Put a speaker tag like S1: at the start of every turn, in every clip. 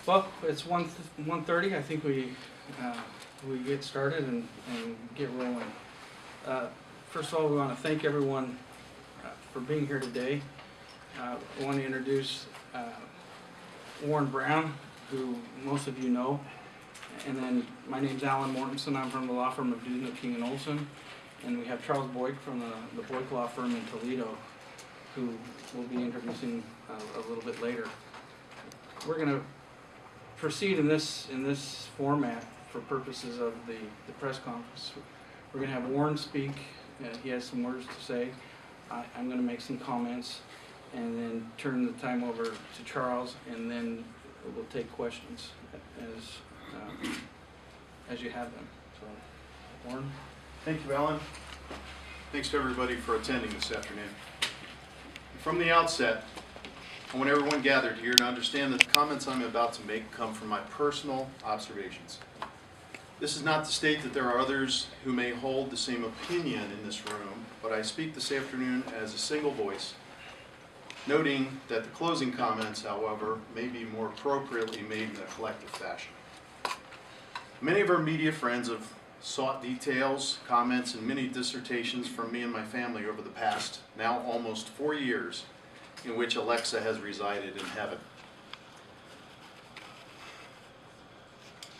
S1: Well, it's 1:30. I think we get started and get rolling. First of all, we want to thank everyone for being here today. I want to introduce Warren Brown, who most of you know. And then my name's Alan Mortensen. I'm from the law firm of Dudno, King and Olson. And we have Charles Boyk from the Boyk Law Firm in Toledo, who we'll be introducing a little bit later. We're going to proceed in this format for purposes of the press conference. We're going to have Warren speak. He has some words to say. I'm going to make some comments and then turn the time over to Charles, and then we'll take questions as you have them. So, Warren.
S2: Thank you, Alan. Thanks to everybody for attending this afternoon. From the outset, I want everyone gathered here to understand that the comments I'm about to make come from my personal observations. This is not to state that there are others who may hold the same opinion in this room, but I speak this afternoon as a single voice, noting that the closing comments, however, may be more appropriately made in a collective fashion. Many of our media friends have sought details, comments, and many dissertations from me and my family over the past, now almost 4 years, in which Alexa has resided in heaven.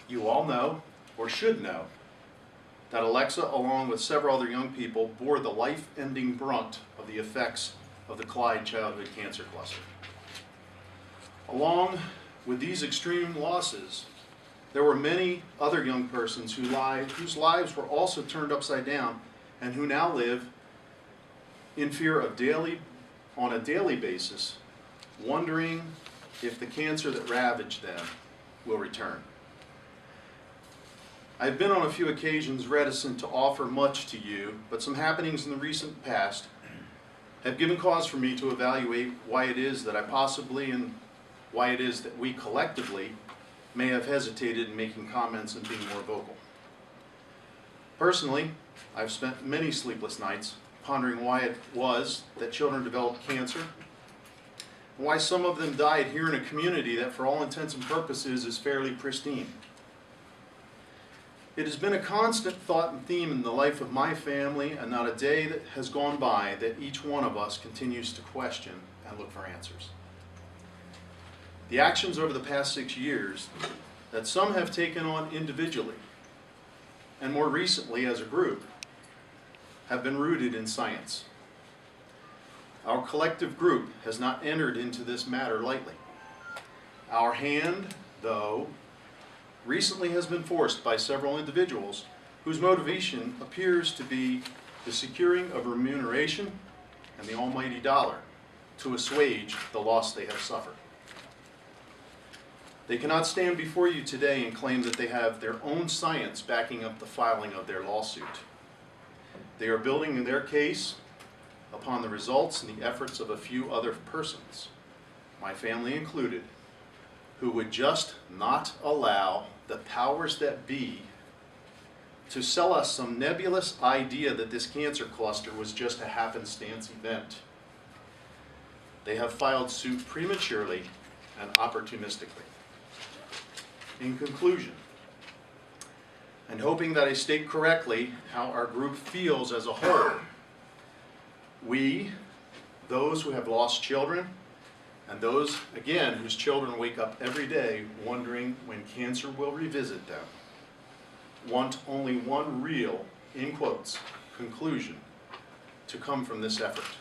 S2: You all know, or should know, that Alexa, along with several other young people, bore the life-ending brunt of the effects of the Clyde childhood cancer cluster. Along with these extreme losses, there were many other young persons whose lives were also turned upside down and who now live in fear of on a daily basis, wondering if the cancer that ravaged them will return. I've been on a few occasions reticent to offer much to you, but some happenings in the recent past have given cause for me to evaluate why it is that I possibly, and why it is that we collectively, may have hesitated in making comments and being more vocal. Personally, I've spent many sleepless nights pondering why it was that children developed cancer, and why some of them died here in a community that for all intents and purposes is fairly pristine. It has been a constant thought and theme in the life of my family, and not a day that has gone by that each one of us continues to question and look for answers. The actions over the past 6 years that some have taken on individually, and more recently as a group, have been rooted in science. Our collective group has not entered into this matter lightly. Our hand, though, recently has been forced by several individuals whose motivation appears to be the securing of remuneration and the almighty dollar to assuage the loss they have suffered. They cannot stand before you today and claim that they have their own science backing up the filing of their lawsuit. They are building their case upon the results and the efforts of a few other persons, my family included, who would just not allow the powers that be to sell us some nebulous idea that this cancer cluster was just a happenstance event. They have filed suit prematurely and opportunistically. In conclusion, and hoping that I state correctly how our group feels as a whole, we, those who have lost children, and those, again, whose children wake up every day wondering when cancer will revisit them, want only one real, in quotes, conclusion to come from this effort.